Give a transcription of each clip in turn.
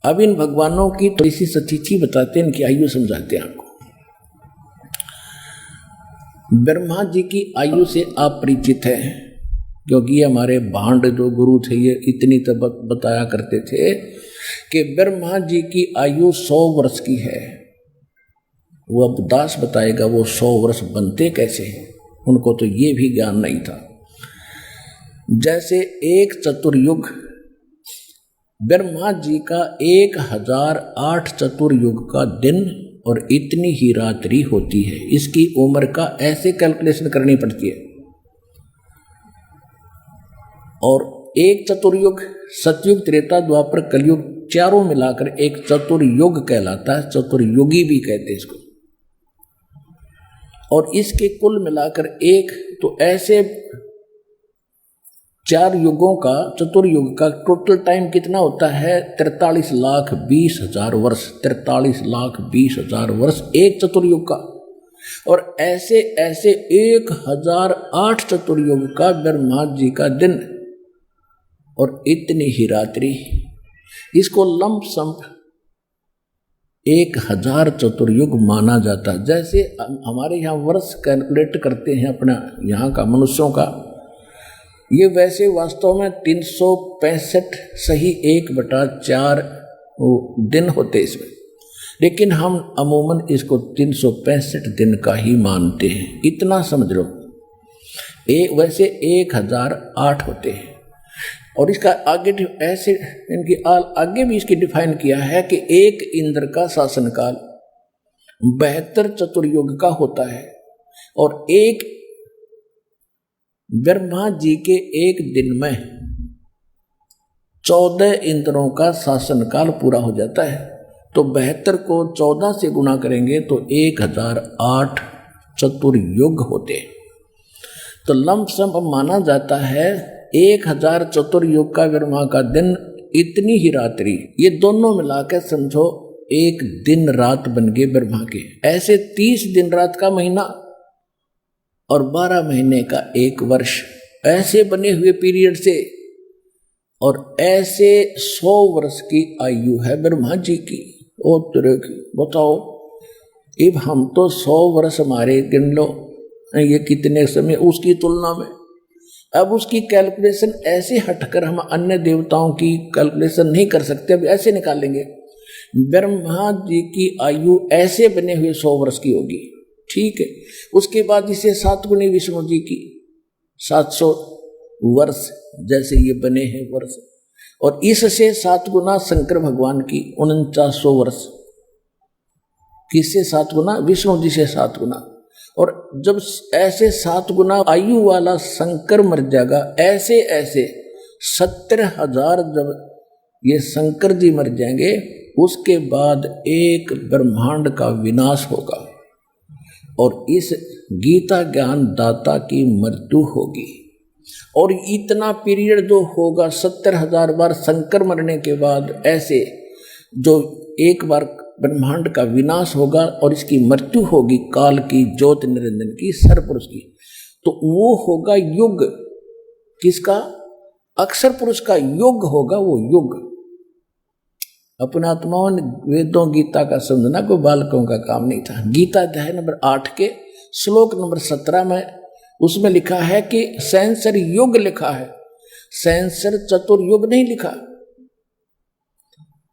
अब इन भगवानों की थोड़ी सी सतिथि बताते हैं, इनकी आयु समझाते हैं आपको। ब्रह्मा जी की आयु से आप परिचित हैं, क्योंकि ये हमारे भांड जो गुरु थे ये इतनी तब बताया करते थे कि ब्रह्मा जी की आयु 100 वर्ष की है। वो अब दास बताएगा वो 100 वर्ष बनते कैसे हैं, उनको तो ये भी ज्ञान नहीं था। जैसे एक चतुर्युग, ब्रह्मा जी का 1008 चतुर्युग का दिन और इतनी ही रात्रि होती है। इसकी उम्र का ऐसे कैलकुलेशन करनी पड़ती है। और एक चतुर्युग सतयुग, त्रेता, द्वापर, कलयुग चारों मिलाकर एक चतुर्युग कहलाता है। चतुर्युगी भी कहते हैं इसको। और इसके कुल मिलाकर एक तो ऐसे 4 युगों का, चतुर्युग का टोटल टाइम कितना होता है? 43,20,000 वर्ष। 43,20,000 वर्ष एक चतुर्युग का। और ऐसे ऐसे 1008 चतुर्युग का ब्रह्मा जी का दिन और इतनी ही रात्रि। इसको लंप सम 1000 चतुर्युग माना जाता है। जैसे हमारे यहाँ वर्ष कैलकुलेट करते हैं अपना यहाँ का मनुष्यों का, ये वैसे वास्तव में 365 सही 1/4 दिन होते इसमें, लेकिन हम अमूमन इसको 365 दिन का ही मानते हैं। इतना समझ लो। वैसे 1008 होते हैं। और इसका आगे ऐसे इनकी आगे भी इसकी डिफाइन किया है कि एक इंद्र का शासनकाल 72 चतुर्युग का होता है। और एक ब्रह्मा जी के एक दिन में 14 इंद्रों का शासनकाल पूरा हो जाता है। तो 72 को 14 से गुणा करेंगे तो 1008 चतुर्युग होते। तो लमसम माना जाता है 1000 चतुर्युग का ब्रह्मा का दिन, इतनी ही रात्रि। ये दोनों मिलाकर समझो एक दिन रात बन गए ब्रह्मा के। ऐसे 30 दिन रात का महीना और 12 महीने का एक वर्ष, ऐसे बने हुए पीरियड से। और ऐसे 100 वर्ष की आयु है ब्रह्मा जी की। ओ तेरे की बताओ, अब हम तो 100 वर्ष हमारे गिन लो, ये कितने समय उसकी तुलना में। अब उसकी कैलकुलेशन ऐसे हटकर हम अन्य देवताओं की कैलकुलेशन नहीं कर सकते। अब ऐसे निकालेंगे, ब्रह्मा जी की आयु ऐसे बने हुए 100 वर्ष की होगी, ठीक है। उसके बाद इसे 7 गुनी विष्णु जी की 700 वर्ष जैसे ये बने हैं वर्ष। और इससे 7 गुना शंकर भगवान की 4900 वर्ष। किससे 7 गुना? विष्णु जी से 7 गुना। और जब ऐसे 7 गुना आयु वाला शंकर मर जाएगा, ऐसे ऐसे 70,000 जब ये शंकर जी मर जाएंगे, उसके बाद एक ब्रह्मांड का विनाश होगा और इस गीता ज्ञान दाता की मृत्यु होगी। और इतना पीरियड जो होगा 70,000 बार शंकर मरने के बाद, ऐसे जो एक बार ब्रह्मांड का विनाश होगा और इसकी मृत्यु होगी काल की, ज्योति निरंजन की, सरपुरुष की। तो वो होगा युग। किसका? अक्षर पुरुष का युग होगा वो युग। अपने आत्माओं वेदों गीता का समझना कोई बालकों का काम नहीं था। गीता अध्याय नंबर 8 के श्लोक नंबर 17 में उसमें लिखा है कि सैंसर युग लिखा है, सैंसर चतुर्युग नहीं लिखा।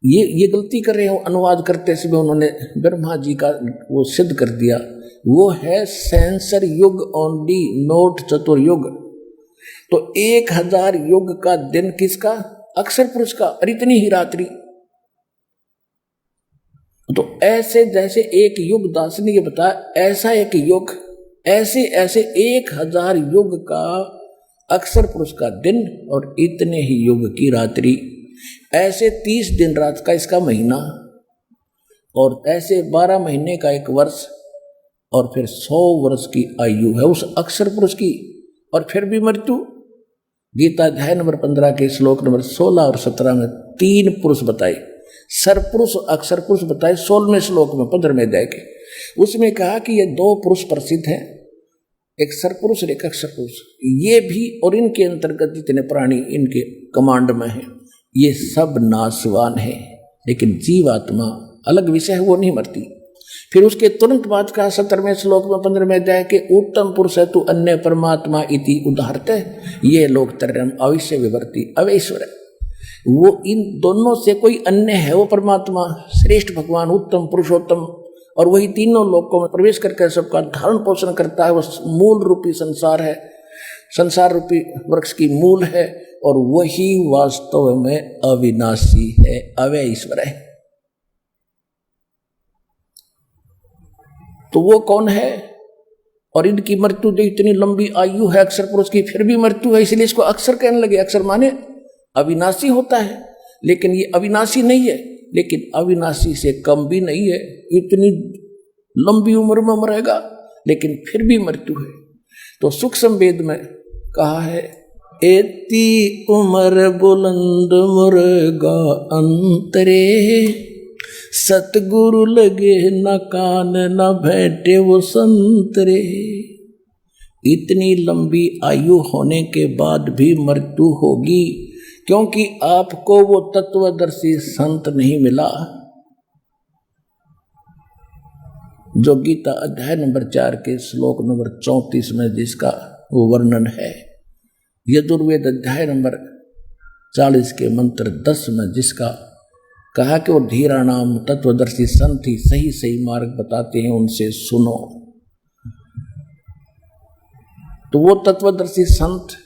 ये गलती कर रहे हो अनुवाद करते समय, उन्होंने ब्रह्मा जी का वो सिद्ध कर दिया। वो है सैंसर युग ओनली, नोट चतुर्युग। तो 1000 युग का दिन किसका? अक्षर पुरुष का। और इतनी ही रात्रि। तो ऐसे जैसे एक युग, दास ने ये बताया, ऐसा एक युग, ऐसे ऐसे 1000 युग का अक्षर पुरुष का दिन और इतने ही युग की रात्रि। ऐसे 30 दिन रात का इसका महीना और ऐसे 12 महीने का एक वर्ष और फिर 100 वर्ष की आयु है उस अक्षर पुरुष की। और फिर भी मृत्यु। गीता अध्याय नंबर 15 के श्लोक नंबर 16 और 17 में 3 पुरुष बताए, सरपुरुष अक्षर पुरुष बताए 16वें श्लोक में 15वें अध्याय के। उसमें कहा कि ये 2 पुरुष प्रसिद्ध हैं, एक सरपुरुष और एक अक्षर पुरुष। ये भी और इनके अंतर्गत जितने प्राणी इनके कमांड में हैं, ये सब नाशवान हैं। लेकिन जीवात्मा अलग विषय है, वो नहीं मरती। फिर उसके तुरंत बाद का 17वें श्लोक में 15वें अध्याय के उत्तम पुरुष तु अन्य परमात्मा इति उदाहरते, ये लोग तरम अवश्य विवर्ती अवैश्वर है। वो इन दोनों से कोई अन्य है, वो परमात्मा श्रेष्ठ भगवान उत्तम पुरुषोत्तम, और वही तीनों लोकों में प्रवेश करके सबका धारण पोषण करता है। वो मूल रूपी संसार है, संसार रूपी वृक्ष की मूल है, और वही वास्तव में अविनाशी है, अव्यय ईश्वर है। तो वो कौन है? और इनकी मृत्यु जो इतनी लंबी आयु है अक्षर पुरुष की, फिर भी मृत्यु है, इसलिए इसको अक्षर कहने लगे। अक्षर माने अविनाशी होता है, लेकिन ये अविनाशी नहीं है, लेकिन अविनाशी से कम भी नहीं है। इतनी लंबी उम्र में मरेगा, लेकिन फिर भी मृत्यु है। तो सूक्ष्म वेद में कहा है, एती उम्र बुलंद मुर्गा अंतरे, सतगुरु लगे न कान न बैठे वो संतरे। इतनी लंबी आयु होने के बाद भी मृत्यु होगी, क्योंकि आपको वो तत्वदर्शी संत नहीं मिला। जो गीता अध्याय नंबर 4 के श्लोक नंबर 34 में जिसका वो वर्णन है, यजुर्वेद अध्याय नंबर 40 के मंत्र 10 में जिसका कहा कि वो धीरा नाम तत्वदर्शी संत ही सही सही मार्ग बताते हैं, उनसे सुनो। तो वो तत्वदर्शी संत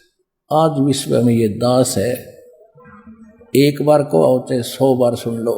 आज विश्व में ये दास है। एक बार को आओ चाहे 100 बार सुन लो।